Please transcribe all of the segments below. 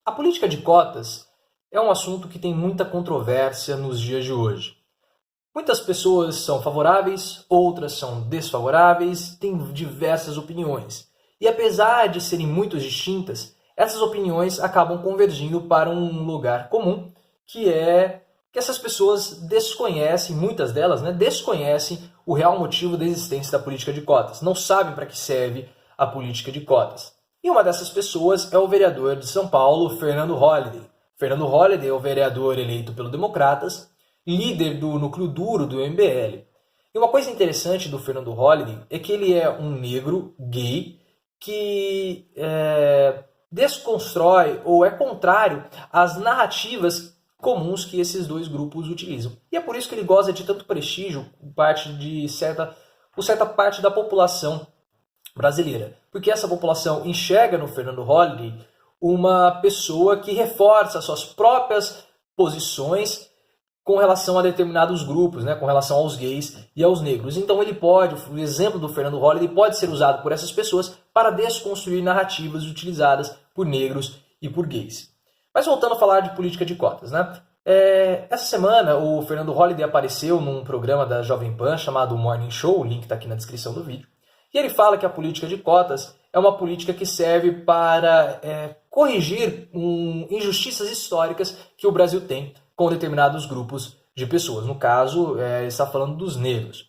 A política de cotas é um assunto que tem muita controvérsia nos dias de hoje. Muitas pessoas são favoráveis, outras são desfavoráveis, têm diversas opiniões. E apesar de serem muito distintas, essas opiniões acabam convergindo para um lugar comum, que é que essas pessoas desconhecem, muitas delas, desconhecem o real motivo da existência da política de cotas. Não sabem para que serve a política de cotas. E uma dessas pessoas é o vereador de São Paulo, Fernando Holliday. Fernando Holliday é o vereador eleito pelos Democratas, líder do núcleo duro do MBL. E uma coisa interessante do Fernando Holliday é que ele é um negro gay que desconstrói ou é contrário às narrativas comuns que esses dois grupos utilizam. E é por isso que ele goza de tanto prestígio por certa parte da população brasileira. Porque essa população enxerga no Fernando Holliday uma pessoa que reforça suas próprias posições com relação a determinados grupos, com relação aos gays e aos negros. Então o exemplo do Fernando Holliday pode ser usado por essas pessoas para desconstruir narrativas utilizadas por negros e por gays. Mas voltando a falar de política de cotas, essa semana o Fernando Holliday apareceu num programa da Jovem Pan chamado Morning Show, o link está aqui na descrição do vídeo, e ele fala que a política de cotas é uma política que serve para corrigir injustiças históricas que o Brasil tem com determinados grupos de pessoas. No caso, ele está falando dos negros.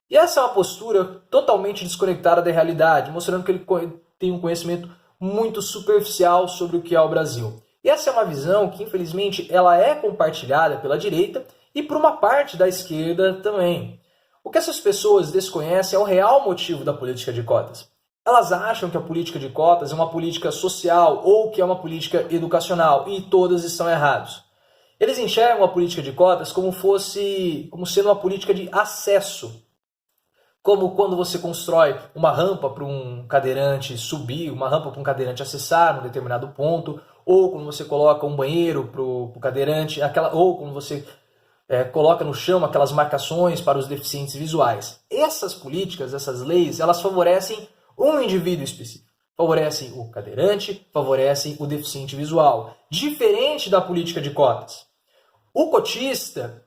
E essa é uma postura totalmente desconectada da realidade, mostrando que ele tem um conhecimento muito superficial sobre o que é o Brasil. E essa é uma visão que, infelizmente, ela é compartilhada pela direita e por uma parte da esquerda também. O que essas pessoas desconhecem é o real motivo da política de cotas. Elas acham que a política de cotas é uma política social ou que é uma política educacional, e todas estão errados. Eles enxergam a política de cotas como sendo uma política de acesso. Como quando você constrói uma rampa para um cadeirante subir, uma rampa para um cadeirante acessar um determinado ponto, ou quando você coloca um banheiro para o cadeirante, ou quando você coloca no chão aquelas marcações para os deficientes visuais. Essas políticas, essas leis, elas favorecem um indivíduo específico. Favorecem o cadeirante, favorecem o deficiente visual. Diferente da política de cotas. O cotista,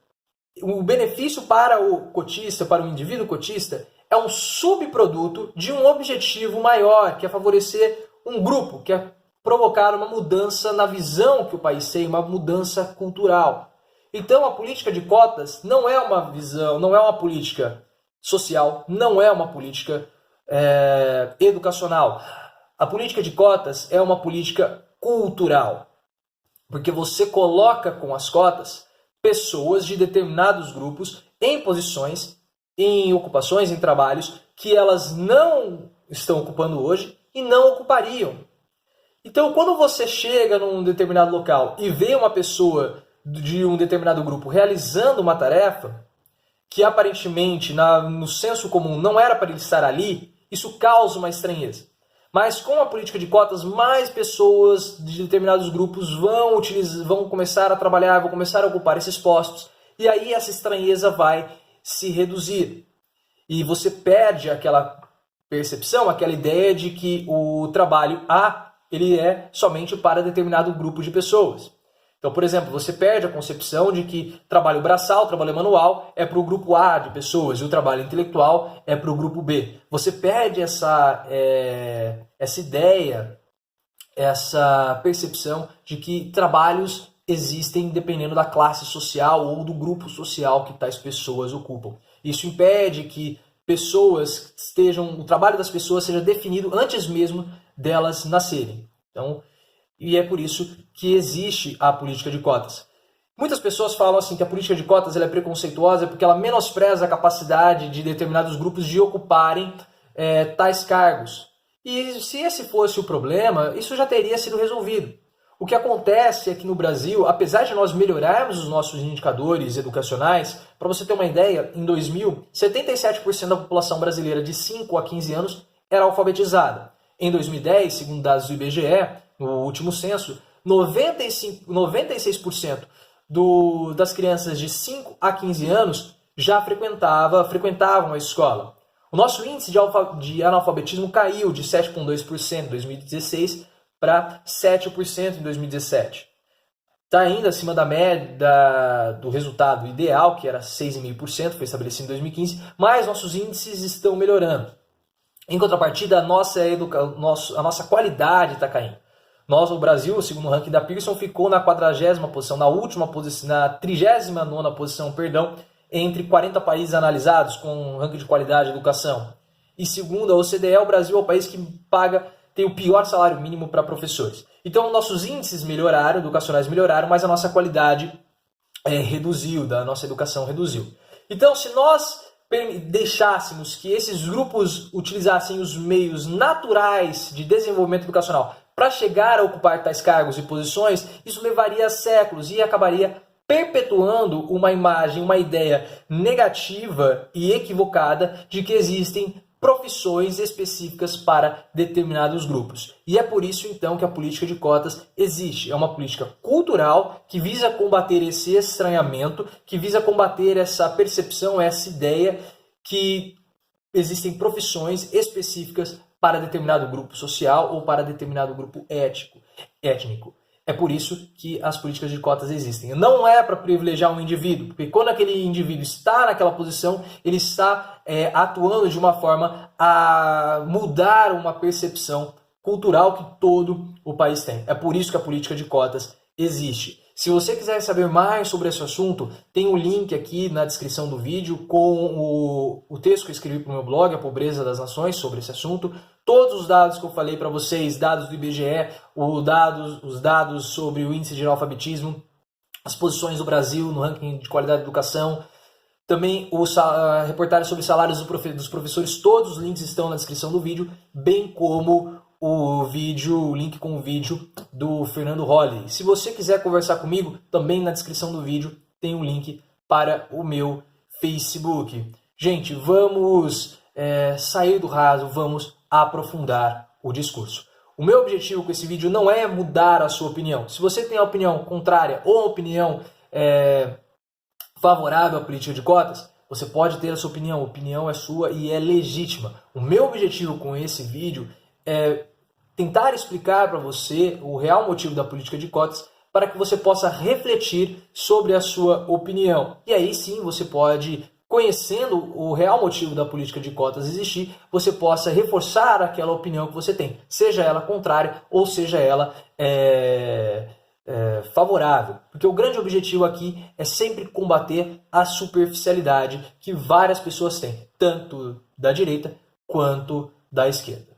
o benefício para o cotista, para o indivíduo cotista, é um subproduto de um objetivo maior, que é favorecer um grupo, que é provocar uma mudança na visão que o país tem, uma mudança cultural. Então a política de cotas não é uma visão, não é uma política social, não é uma política educacional. A política de cotas é uma política cultural. Porque você coloca com as cotas pessoas de determinados grupos em posições, em ocupações, em trabalhos que elas não estão ocupando hoje e não ocupariam. Então, quando você chega num determinado local e vê uma pessoa de um determinado grupo realizando uma tarefa que aparentemente no senso comum não era para ele estar ali, isso causa uma estranheza. Mas com a política de cotas, mais pessoas de determinados grupos vão começar a trabalhar, vão começar a ocupar esses postos. E aí essa estranheza vai se reduzir. E você perde aquela percepção, aquela ideia de que o trabalho ele é somente para determinado grupo de pessoas. Então, por exemplo, você perde a concepção de que trabalho braçal, trabalho manual é para o grupo A de pessoas e o trabalho intelectual é para o grupo B. Você perde essa ideia, essa percepção de que trabalhos existem dependendo da classe social ou do grupo social que tais pessoas ocupam. Isso impede que o trabalho das pessoas seja definido antes mesmo delas nascerem. Então, e é por isso que existe a política de cotas. Muitas pessoas falam assim que a política de cotas ela é preconceituosa porque ela menospreza a capacidade de determinados grupos de ocuparem tais cargos. E se esse fosse o problema, isso já teria sido resolvido. O que acontece é que no Brasil, apesar de nós melhorarmos os nossos indicadores educacionais, para você ter uma ideia, em 2000, 77% da população brasileira de 5 a 15 anos era alfabetizada. Em 2010, segundo dados do IBGE, no último censo, 96% das crianças de 5 a 15 anos já frequentavam a escola. O nosso índice de analfabetismo caiu de 7,2% em 2016 para 7% em 2017. Está ainda acima da média do resultado ideal, que era 6,5%, foi estabelecido em 2015, mas nossos índices estão melhorando. Em contrapartida, a nossa qualidade está caindo. O Brasil, segundo o ranking da Pearson, ficou na 40ª posição, na 39ª posição, entre 40 países analisados com ranking de qualidade de educação. E segundo a OCDE, o Brasil é o país que tem o pior salário mínimo para professores. Então, nossos índices educacionais melhoraram, mas a nossa qualidade reduziu, da nossa educação reduziu. Então, se nós deixássemos que esses grupos utilizassem os meios naturais de desenvolvimento educacional para chegar a ocupar tais cargos e posições, isso levaria séculos e acabaria perpetuando uma imagem, uma ideia negativa e equivocada de que existem profissões específicas para determinados grupos. E é por isso, então, que a política de cotas existe. É uma política cultural que visa combater esse estranhamento, que visa combater essa percepção, essa ideia que existem profissões específicas para determinado grupo social ou para determinado grupo étnico. É por isso que as políticas de cotas existem. Não é para privilegiar um indivíduo, porque quando aquele indivíduo está naquela posição, ele está atuando de uma forma a mudar uma percepção cultural que todo o país tem. É por isso que a política de cotas existe. Se você quiser saber mais sobre esse assunto, tem um link aqui na descrição do vídeo com o texto que eu escrevi para o meu blog, A Pobreza das Nações, sobre esse assunto. Todos os dados que eu falei para vocês, dados do IBGE, os dados sobre o índice de analfabetismo, as posições do Brasil no ranking de qualidade de educação, também a reportagem sobre salários dos professores, todos os links estão na descrição do vídeo, bem como o link com o vídeo do Fernando Holly. Se você quiser conversar comigo, também na descrição do vídeo tem um link para o meu Facebook. Gente, vamos sair do raso, vamos aprofundar o discurso. O meu objetivo com esse vídeo não é mudar a sua opinião. Se você tem a opinião contrária ou a opinião favorável à política de cotas, você pode ter a sua opinião. A opinião é sua e é legítima. O meu objetivo com esse vídeo é tentar explicar para você o real motivo da política de cotas para que você possa refletir sobre a sua opinião. E aí sim você pode, conhecendo o real motivo da política de cotas existir, você possa reforçar aquela opinião que você tem, seja ela contrária ou seja ela favorável. Porque o grande objetivo aqui é sempre combater a superficialidade que várias pessoas têm, tanto da direita quanto da esquerda.